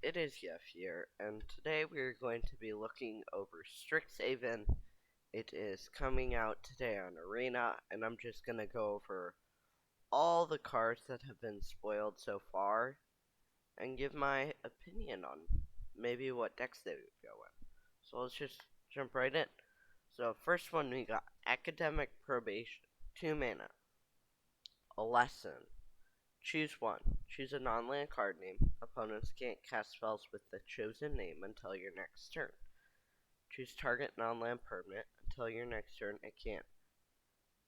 it is Yef here, and today we are going to be looking over Strixhaven. It is coming out today on Arena, and I'm just going to go over all the cards that have been spoiled so far, and give my opinion on maybe what decks they would go in. So let's just jump right in. So first one we got Academic Probation, 2 mana, a lesson. Choose one. Choose a non-land card name. Opponents can't cast spells with the chosen name until your next turn. Choose target non-land permanent. Until your next turn, it can't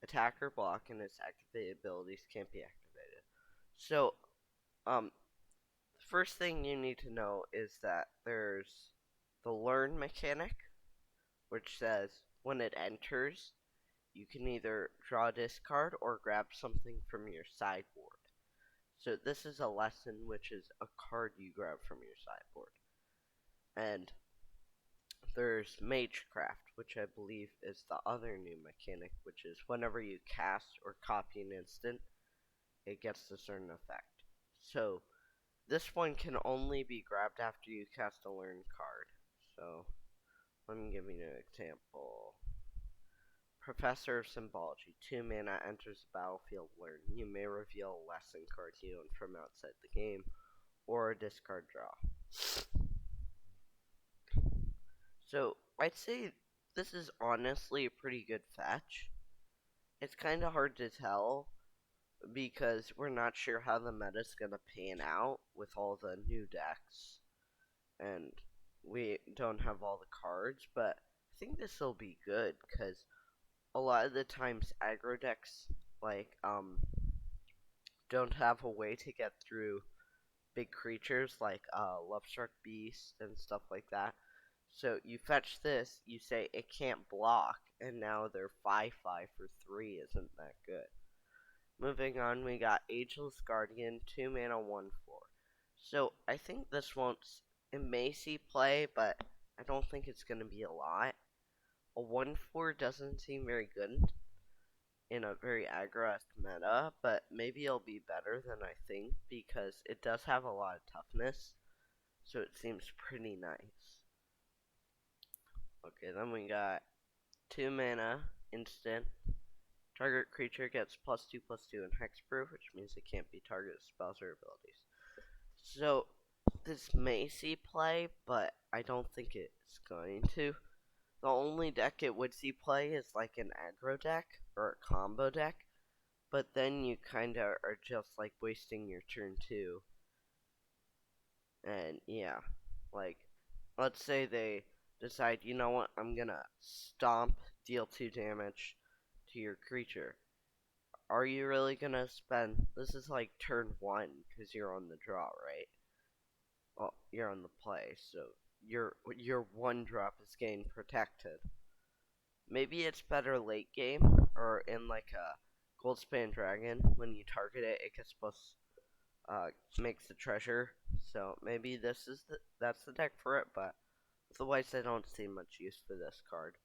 attack or block, and its activated abilities can't be activated. So, the first thing you need to know is that there's the learn mechanic, which says when it enters, you can either draw a discard or grab something from your sideboard. So this is a lesson, which is a card you grab from your sideboard. And there's Magecraft, which I believe is the other new mechanic, which is whenever you cast or copy an instant, it gets a certain effect. So this one can only be grabbed after you cast a learn card. So let me give you an example. Professor of Symbology, 2 mana, enters the battlefield, learn. You may reveal a lesson card you own from outside the game, or a discard draw. So, I'd say this is honestly a pretty good fetch. It's kind of hard to tell, because we're not sure how the meta's going to pan out with all the new decks, and we don't have all the cards, but I think this will be good, because a lot of the times aggro decks don't have a way to get through big creatures like Lovestruck Beast and stuff like that. So you fetch this, you say it can't block, and now they're 5/5 for 3. Isn't that good? Moving on, we got Ageless Guardian, 2 mana, 1/4. So I think this it may see play, but I don't think it's going to be a lot. A 1/4 doesn't seem very good in a very aggro-esque meta, but maybe it'll be better than I think, because it does have a lot of toughness, so it seems pretty nice. Okay, then we got 2 mana, instant. Target creature gets +2/+2 in hexproof, which means it can't be targeted spells or abilities. So, this may see play, but I don't think it's going to. The only deck it would see play is like an aggro deck or a combo deck, but then you kinda are just like wasting your turn 2. And yeah, like, let's say they decide, you know what, I'm gonna stomp, deal 2 damage to your creature. Are you really gonna spend, this is like turn 1, because you're on the draw, right? Well, you're on the play, so your 1 drop is getting protected. Maybe it's better late game, or in like a Goldspan Dragon, when you target it, it gets makes the treasure. So maybe that's the deck for it, but otherwise I don't see much use for this card.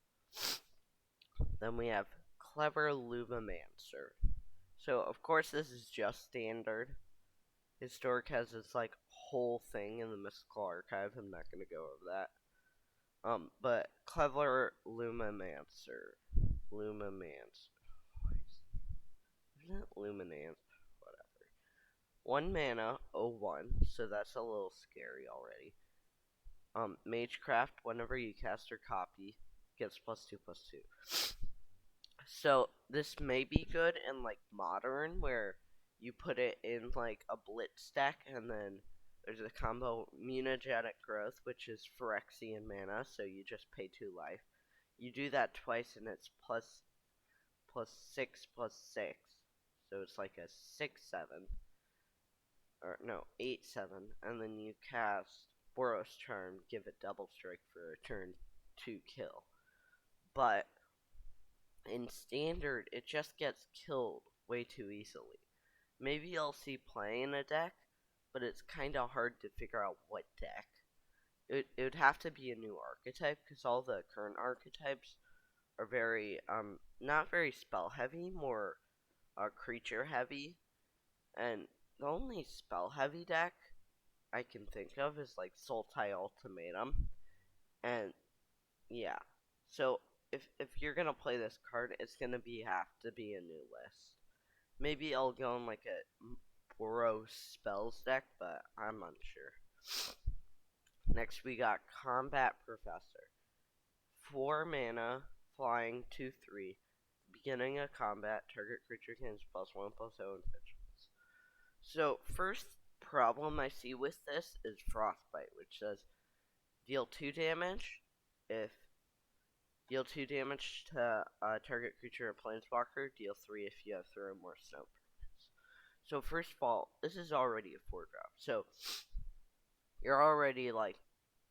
Then we have Clever Lumimancer. So of course this is just standard. Historic has this like whole thing in the Mystical Archive. I'm not gonna go over that. But Clever Lumimancer. Isn't it Luminance? Whatever. 1 mana, 0/1, so that's a little scary already. Magecraft, whenever you cast or copy, gets +2/+2. So this may be good in like Modern, where you put it in like a Blitz deck, and then there's a combo Mutagenic Growth, which is Phyrexian mana, so you just pay 2 life. You do that twice, and it's +6/+6. So it's like a 6/7. Or no, 8/7. And then you cast Boros Charm, give it double strike for a turn 2 kill. But in standard, it just gets killed way too easily. Maybe I'll see play in a deck, but it's kind of hard to figure out what deck. It would have to be a new archetype, because all the current archetypes are very, not very spell heavy, more creature heavy. And the only spell heavy deck I can think of is like Sultai Ultimatum, and yeah. So if you're gonna play this card, it's gonna have to be a new list. Maybe I'll go in like a Boros spells deck, but I'm unsure. Next we got Combat Professor. 4 mana, flying 2/3. Beginning of combat, target creature gains +1/+0 and vigilance. So first problem I see with this is Frostbite, which says deal 2 damage if deal 2 damage to target creature or planeswalker, deal 3 if you have 3 or more snow permanents. So first of all, this is already a 4-drop. So you're already like,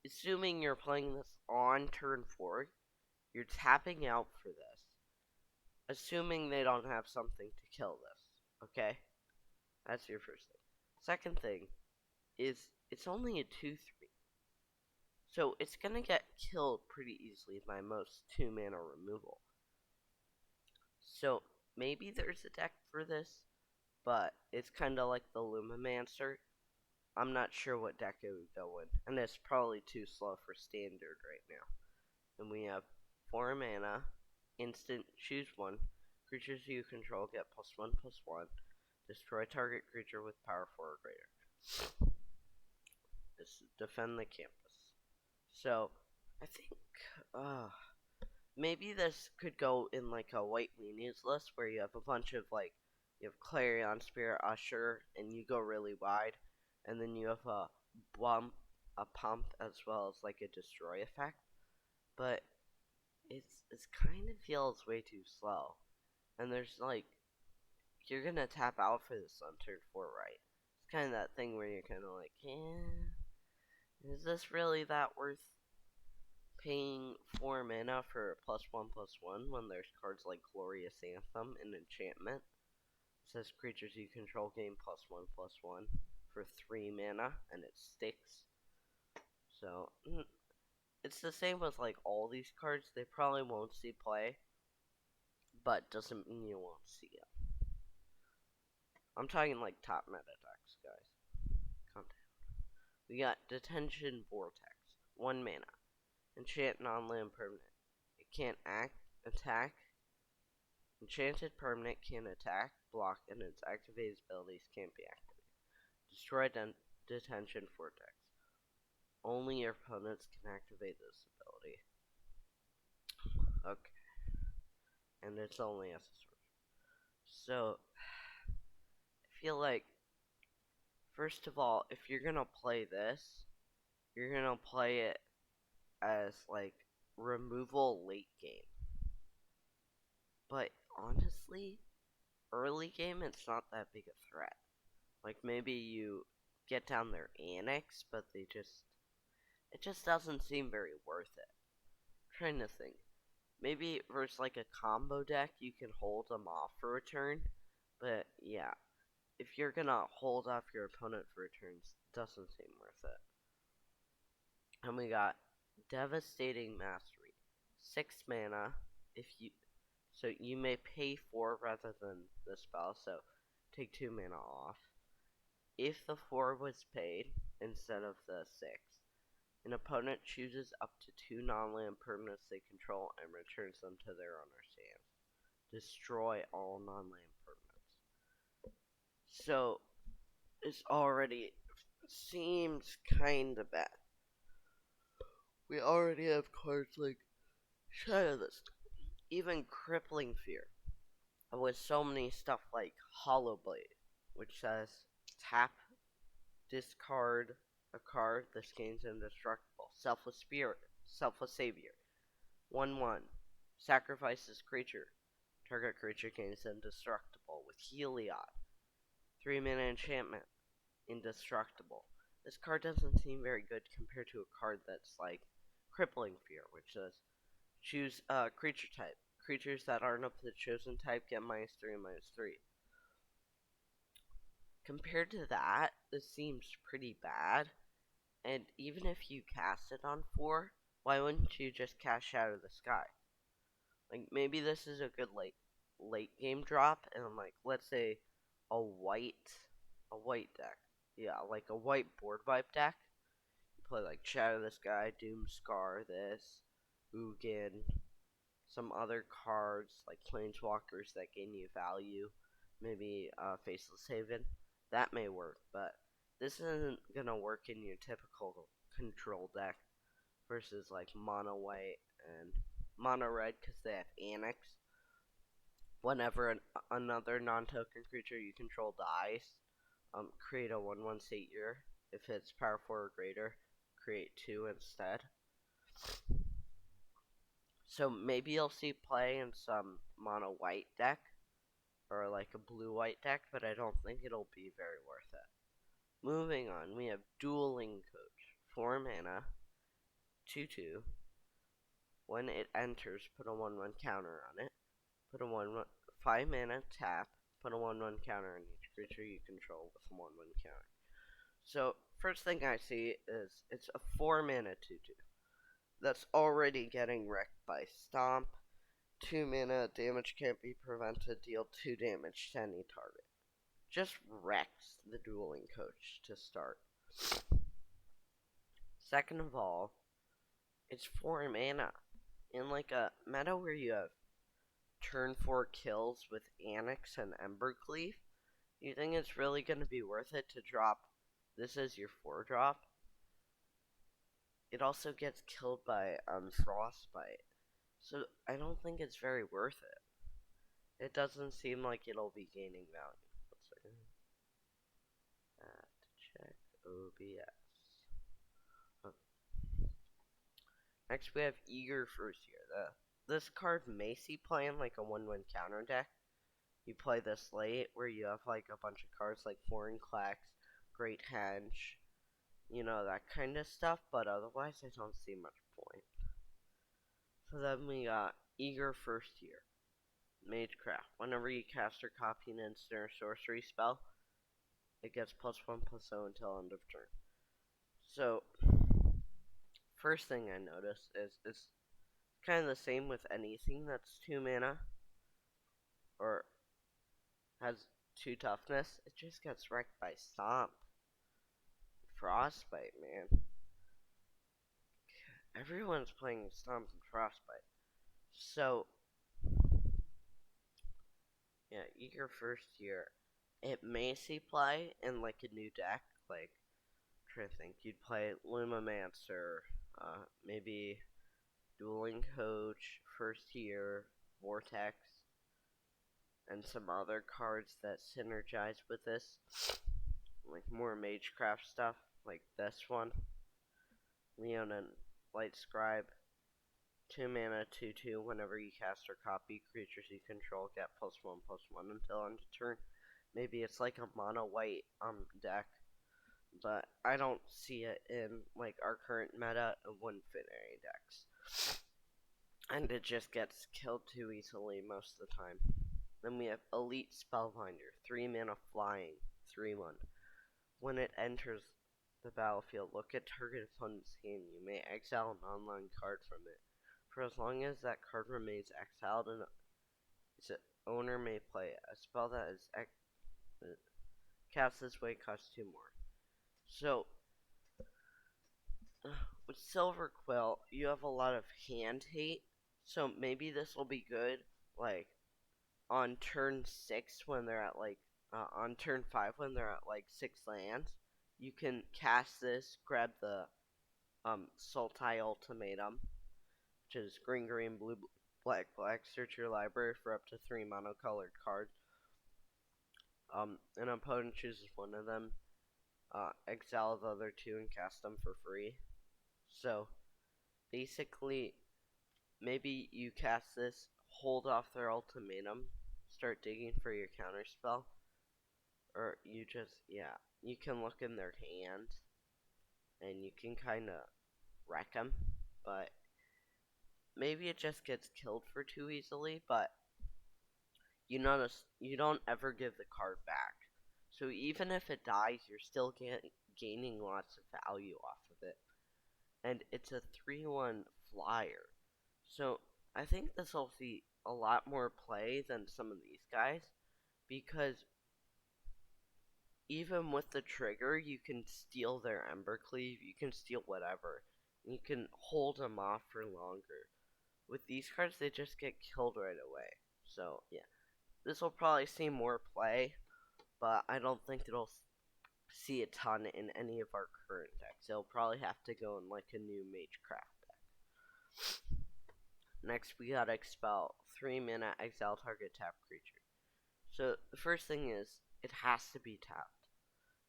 assuming you're playing this on turn 4, you're tapping out for this. Assuming they don't have something to kill this, okay? That's your first thing. Second thing is it's only a 2/3. So it's gonna get killed pretty easily by most 2 mana removal. So maybe there's a deck for this, but it's kinda like the Lumimancer. I'm not sure what deck it would go in. And it's probably too slow for standard right now. And we have 4 mana, instant, choose 1. Creatures you control get +1/+1. Destroy target creature with power 4 or greater. Defend the campus. So, I think, maybe this could go in like a white weenies list where you have a bunch of like, you have Clarion, Spirit, Usher, and you go really wide. And then you have a pump, as well as like a destroy effect. But it kind of feels way too slow. And there's like, you're gonna tap out for this on turn 4, right? It's kind of that thing where you're kind of like, is this really that worth paying 4 mana for +1/+1 when there's cards like Glorious Anthem and Enchantment? It says creatures you control gain +1/+1 for 3 mana, and it sticks. So, it's the same with like all these cards. They probably won't see play, but doesn't mean you won't see it. I'm talking like top meta decks, guys. Calm down. We got Detention Vortex. 1 mana. Enchant non-land permanent. It can't attack. Enchanted permanent can attack, block, and its activated abilities can't be activated. Destroy Detention Vortex. Only your opponents can activate this ability. Okay. And it's only as a sorcerer. So, I feel like, first of all, if you're gonna play this, you're gonna play it as like removal late game. But honestly, early game it's not that big a threat. Like maybe you get down their annex, but it just doesn't seem very worth it. I'm trying to think. Maybe versus like a combo deck you can hold them off for a turn. But yeah, if you're gonna hold off your opponent for turns, it doesn't seem worth it. And we got Devastating Mastery. 6 mana. So you may pay 4 rather than the spell, so take 2 mana off. If the 4 was paid instead of the 6, an opponent chooses up to 2 non-land permanents they control and returns them to their owner's hands. Destroy all non-land permanents. So, this already seems kinda bad. We already have cards like Shadow the Storm, even Crippling Fear, with so many stuff like Hollow Blade, which says tap, discard a card, this gains indestructible. Selfless Spirit, Selfless Savior. 1/1. Sacrifice this creature. Target creature gains indestructible with Heliod. 3 mana enchantment. Indestructible. This card doesn't seem very good compared to a card that's like Crippling Fear, which says choose a creature type. Creatures that aren't of the chosen type get -3 and -3. Compared to that, this seems pretty bad. And even if you cast it on 4, why wouldn't you just cast Shadow the Sky? Like maybe this is a good late game drop, and like let's say a white deck. yeah, like a white board wipe deck. You play like Shadow this guy, Doomscar this, Ugin, some other cards like Planeswalkers that gain you value, maybe Faceless Haven. That may work, but this isn't gonna work in your typical control deck versus like mono white and mono red because they have Annex. Whenever another non-token creature you control dies, create a 1/1 satyr. If it's power 4 or greater, create 2 instead. So maybe you'll see play in some mono white deck or like a blue white deck, but I don't think it'll be very worth it. Moving on, we have Dueling Codes. 4 mana, 2/2. When it enters, put a 1/1 counter on it. Put a 1/1 5 mana tap. Put a 1/1 counter on each creature you control with a 1/1 counter. So first thing I see is it's a 4 mana 2/2. That's already getting wrecked by Stomp. 2 mana, damage can't be prevented, deal 2 damage to any target. Just wrecks the Dueling Coach to start. Second of all, it's 4 mana. In like a meta where you have turn 4 kills with Annex and Embercleave, you think it's really going to be worth it to drop this as your 4 drop? It also gets killed by Frostbite, so I don't think it's very worth it. It doesn't seem like it'll be gaining value. Let's check OBS. Oh. Next we have Eager First Year. This card may see play in like a 1/1 counter deck. You play this late where you have like a bunch of cards like Foreign Clacks, Great Henge, you know, that kind of stuff, but otherwise I don't see much point. So then we got Eager First Year. Magecraft. Whenever you cast or copy an instant or sorcery spell, it gets +1/+0 until end of turn. So, first thing I notice is it's kind of the same with anything that's 2 mana or has 2 toughness. It just gets wrecked by Stomp. Frostbite, man. Everyone's playing Stomp and Frostbite. So, yeah, Eager First Year. It may see play in like a new deck, like, I'm trying to think, you'd play Lumamancer, maybe Dueling Coach, First Year, Vortex, and some other cards that synergize with this, like more Magecraft stuff, like this one, Leonin Light Scribe. 2 mana, 2/2. Whenever you cast or copy, creatures you control get +1/+1 until end of turn. Maybe it's like a mono white deck, but I don't see it in like our current meta. It wouldn't fit any decks, and it just gets killed too easily most of the time. Then we have Elite Spellbinder, 3 mana flying, 3/1. When it enters the battlefield, look at target opponent's hand. You may exile an online card from it. For as long as that card remains exiled, and its owner may play it. A spell that is cast this way costs 2 more. So, with Silver Quill, you have a lot of hand hate. So maybe this will be good, like, on turn 6 when they're at, like, on turn 5 when they're at, like, 6 lands. You can cast this, grab the, Sultai Ultimatum, which is green, green, blue, black, black. Search your library for up to 3 monocolored cards. An opponent chooses one of them. Exile the other 2 and cast them for free. So, basically, maybe you cast this, hold off their ultimatum, start digging for your counterspell, or you just, yeah, you can look in their hand, and you can kind of wreck them, but maybe it just gets killed for too easily, but you notice you don't ever give the card back. So even if it dies, you're still gaining lots of value off of it. And it's a 3/1 flyer. So I think this will see a lot more play than some of these guys, because even with the trigger, you can steal their Embercleave, you can steal whatever. You can hold them off for longer. With these cards, they just get killed right away. So, yeah. This will probably see more play, but I don't think it'll see a ton in any of our current decks. It'll probably have to go in like a new Magecraft deck. Next, we gotta expel 3 mana, exile target tap creature. So, the first thing is, it has to be tapped.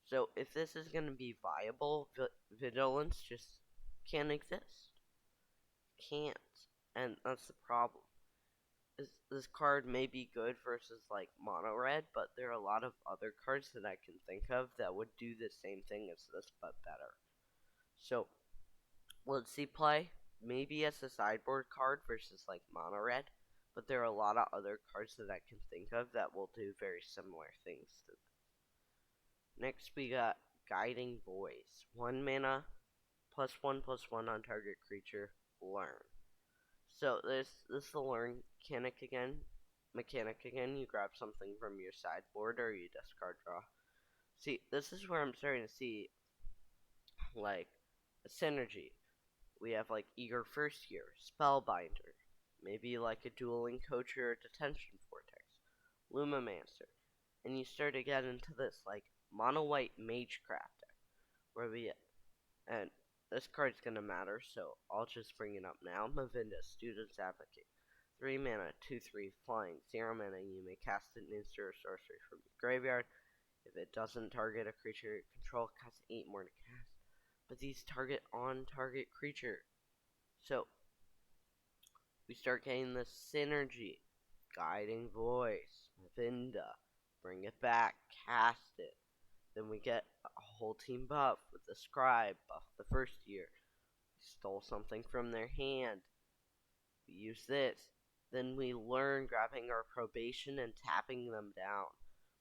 So, if this is gonna be viable, Vigilance just can't exist. Can't. And that's the problem. This card may be good versus like mono red, but there are a lot of other cards that I can think of that would do the same thing as this but better. So let's see play. Maybe as a sideboard card versus like mono red, but there are a lot of other cards that I can think of that will do very similar things to this. Next we got Guiding Voice. 1 mana, +1/+1 on target creature, learn. So this is the learn mechanic again. You grab something from your sideboard or you discard draw. See, this is where I'm starting to see like a synergy. We have like Eager First Year, Spellbinder, maybe like a Dueling Codes or a Detention Vortex, Lumamancer, and you start to get into this like mono white Magecraft deck where and this card's gonna matter, so I'll just bring it up now. Mavinda, Student's Advocate. 3 mana, 2/3, flying, 0 mana, you may cast an instant or sorcery from your graveyard. If it doesn't target a creature you control, costs 8 more to cast. But these target on-target creature. So, we start getting the synergy. Guiding Voice, Mavinda, bring it back, cast it. Then we get a whole team buff with the Scribe, buff the first year. We stole something from their hand. We use this. Then we learn grabbing our Probation and tapping them down.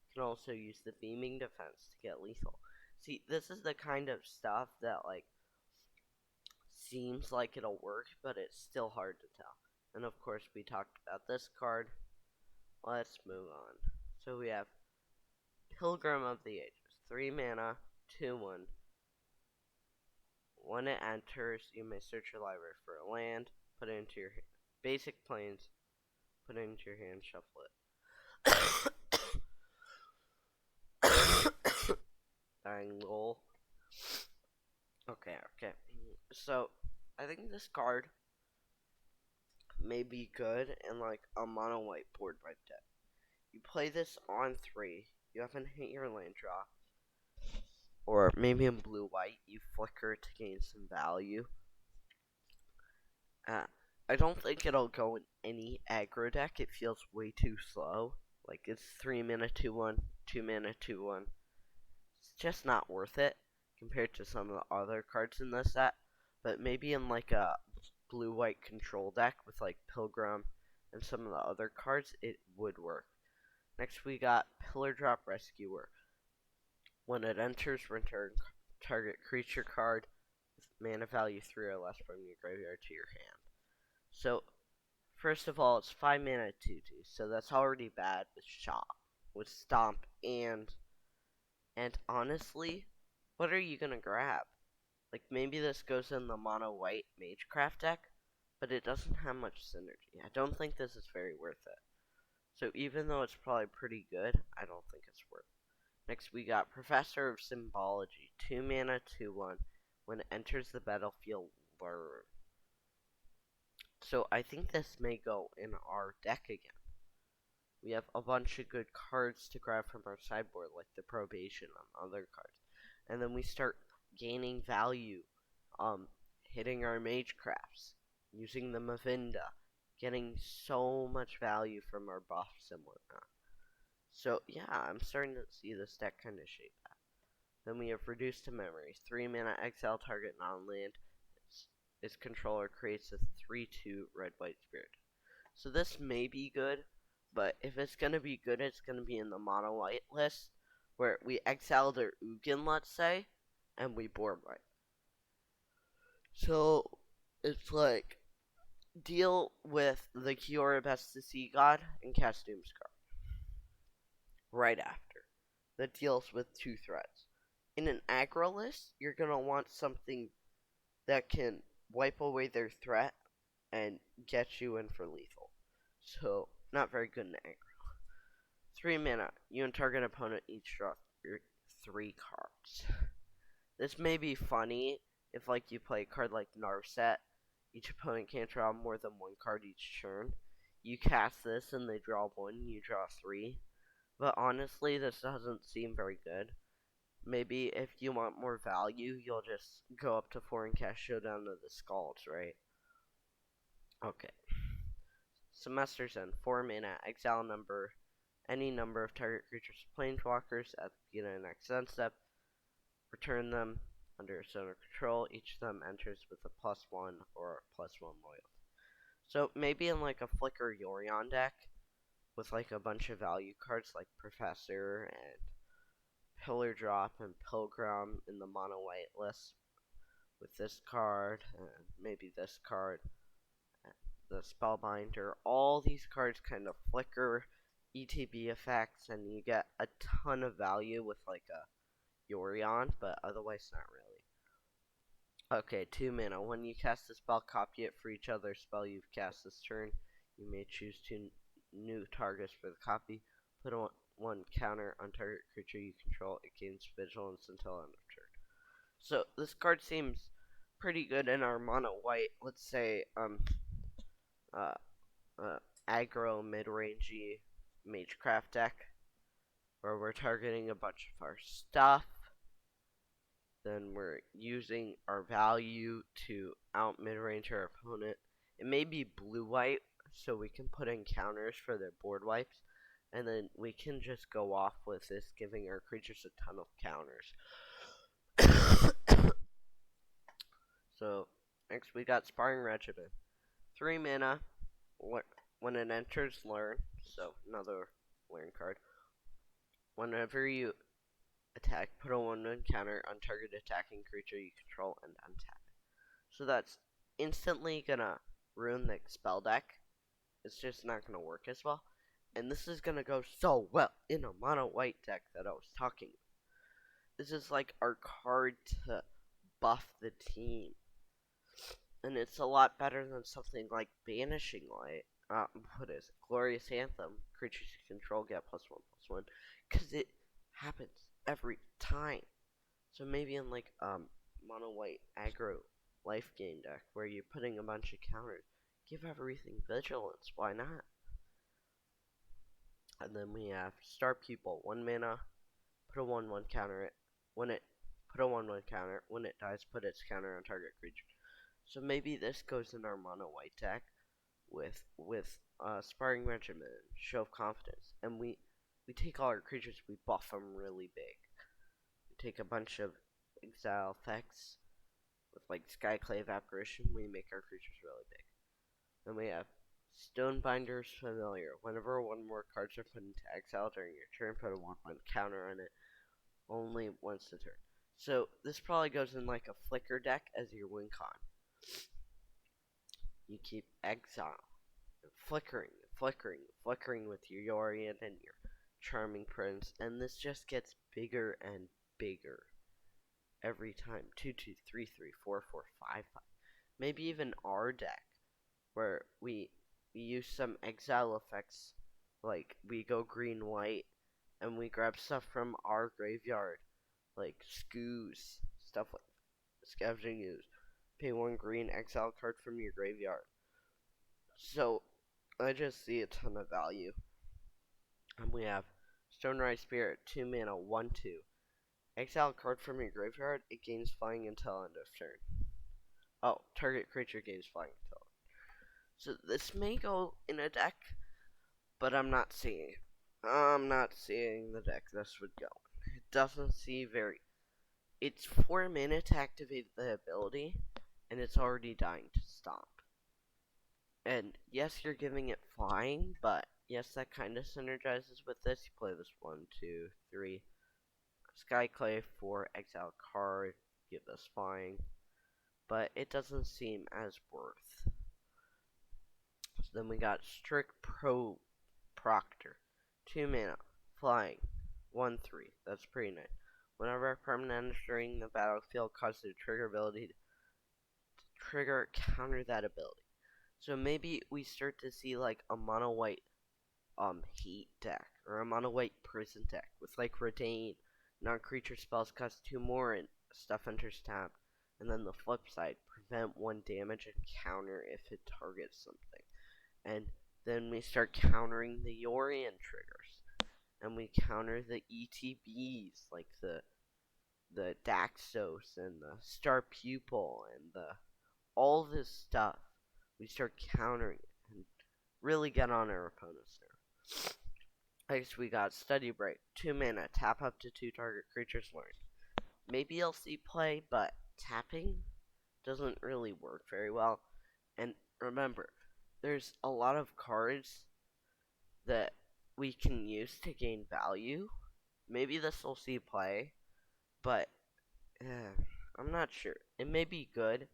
We can also use the Beaming Defense to get lethal. See, this is the kind of stuff that like seems like it'll work, but it's still hard to tell. And of course we talked about this card. Let's move on. So we have Pilgrim of the Ages. 3 mana, 2/1. When it enters, you may search your library for a land, put it into your basic plains, put it into your hand, shuffle it. Dying lol. Okay. So, I think this card may be good in like a mono white board wipe deck. You play this on 3, you haven't hit your land draw. Or maybe in blue-white, you flicker to gain some value. I don't think it'll go in any aggro deck. It feels way too slow. Like, it's 3 mana 2/1, 2 mana 2/1. It's just not worth it compared to some of the other cards in this set. But maybe in like a blue-white control deck with like Pilgrim and some of the other cards, it would work. Next, we got Pillar Drop Rescuer. When it enters, return target creature card with mana value 3 or less from your graveyard to your hand. So, first of all, it's 5 mana 2/2, so that's already bad with Stomp, and honestly, what are you gonna grab? Like, maybe this goes in the mono white Magecraft deck, but it doesn't have much synergy. I don't think this is very worth it. So even though it's probably pretty good, I don't think it's worth it. Next, we got Professor of Symbology. 2 mana, 2/1. When it enters the battlefield, learn. So I think this may go in our deck again. We have a bunch of good cards to grab from our sideboard, like the Probation on other cards. And then we start gaining value, hitting our Magecrafts, using the Mavinda, getting so much value from our buffs and whatnot. So, yeah, I'm starting to see this deck kind of shape out. Then we have Reduced to Memories. 3 mana, exile target non-land. Its controller creates a 3/2 red-white spirit. So this may be good, but if it's going to be good, it's going to be in the mono-white list, where we exile their Ugin, let's say, and we board white. So, it's like, deal with the Kiora Best to See God and cast Doomscar right after. that deals with 2 threats. In an aggro list, you're going to want something that can wipe away their threat and get you in for lethal. So, not very good in aggro. 3 mana, you and target opponent each draw your 3 cards. This may be funny if like you play a card like Narset. Each opponent can't draw more than 1 card each turn. You cast this and they draw 1, you draw 3. But honestly, this doesn't seem very good. Maybe if you want more value, you'll just go up to 4 and cast Showdown of the Skulls, right? Okay. Semester's End, 4 mana, exile any number of target creatures planeswalkers at the beginning of the next end step. Return them under its owner control. Each of them enters with a +1 or +1 loyalty. So maybe in like a Flicker Yorion deck with like a bunch of value cards like Professor and Pillar Drop and Pilgrim in the mono white list with this card and maybe this card, the Spellbinder. All these cards kind of flicker ETB effects, and you get a ton of value with like a Yorion, but otherwise not really. Okay, 2 mana. When you cast a spell, copy it for each other spell you've cast this turn. You may choose 2 new targets for the copy. Put one counter on target creature you control. It gains vigilance until end of turn. So this card seems pretty good in our mono white, let's say aggro mid-rangey Magecraft deck, where we're targeting a bunch of our stuff. Then we're using our value to out mid-range our opponent. It may be blue-white, so we can put in counters for their board wipes. And then we can just go off with this, giving our creatures a ton of counters. So, next we got Sparring Ratchet. 3 mana. When it enters, learn. So, another learn card. Whenever you attack, put a 1/1 counter on target attacking creature you control and untap it. So that's instantly gonna ruin the spell deck. It's just not gonna work as well. And this is gonna go so well in a mono white deck that I was talking about. This is like our card to buff the team. And it's a lot better than something like Banishing Light. What is it? Glorious Anthem. Creatures you control get +1/+1. Because it happens every time. So maybe in like mono white aggro life gain deck where you're putting a bunch of counters, give everything vigilance. Why not? And then we have Star Pupil. 1 mana. Put a 1/1 counter it. Put a 1/1 counter. When it dies, put its counter on target creature. So maybe this goes in our mono white deck with Sparring Ratchet, Show of Confidence, and we take all our creatures, we buff them really big. We take a bunch of exile effects with like Skyclave Apparition, we make our creatures really big. Then we have Stonebinder's Familiar. Whenever 1 more cards are put into exile during your turn, put a 1/1 counter on it only once a turn. So this probably goes in like a Flicker deck as your win con. You keep exile, flickering with your Yorion and your Charming Prince, and this just gets bigger and bigger every time. 2/2, 3/3, 4/4, 5/5. Maybe even our deck, where we use some exile effects, like we go green-white, and we grab stuff from our graveyard, like Skoos, stuff like Scavenging Ooze. Pay 1 green, exile card from your graveyard. So, I just see a ton of value. And we have Stonerise Spirit, 2 mana, 1/2. Exile a card from your graveyard, it gains flying until end of turn. Oh, target creature gains flying until. So this may go in a deck, but I'm not seeing it. I'm not seeing the deck this would go in. It doesn't see very. It's 4 mana to activate the ability, and it's already dying to stomp. And yes, you're giving it flying, but yes, that kind of synergizes with this. You play this 1, 2, 3. Skyclave 4, exile card, give this flying. But it doesn't seem as worth. So then we got Strict Proctor. 2 mana, flying. 1/3. That's pretty nice. Whenever a permanent entering the battlefield causes a trigger ability to trigger, counter that ability. So maybe we start to see like a mono white heat deck or a mono white prison deck with like retain, non-creature spells cost 2 more and stuff enters tapped. And then the flip side, prevent 1 damage and counter if it targets something. And then we start countering the Yorion triggers. And we counter the ETBs like the Daxos and the Star Pupil and the all this stuff. We start countering it and really get on our opponent's nerve. Next we got Study Break. 2 mana, tap up to 2 target creatures learned. Maybe you'll see play, but tapping doesn't really work very well. And remember, there's a lot of cards that we can use to gain value. Maybe this will see play, but I'm not sure. It may be good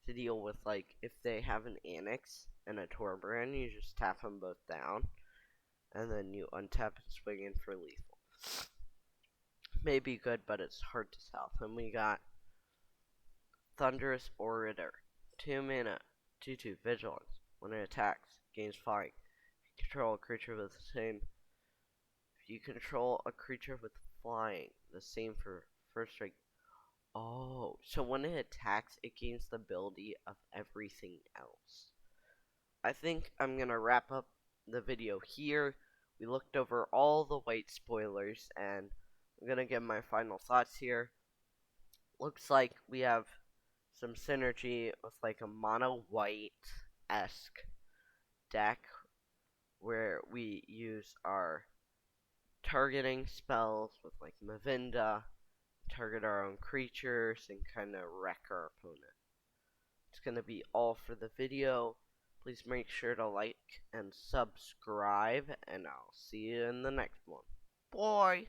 to deal with, like, if they have an Annex and a Torbrand, you just tap them both down, and then you untap and swing in for lethal. May be good, but it's hard to tell. Then we got Thunderous Orator. 2 mana, 2/2 Vigilance. When it attacks, gains flying. If you control a creature with the same. If you control a creature with flying, the same for first strike. Oh, so when it attacks, it gains the ability of everything else. I think I'm gonna wrap up the video here. We looked over all the white spoilers, and I'm gonna give my final thoughts here. Looks like we have some synergy with like a mono white-esque deck where we use our targeting spells with like Mavinda, target our own creatures, and kind of wreck our opponent. It's going to be all for the video. Please make sure to like and subscribe, and I'll see you in the next one. Bye!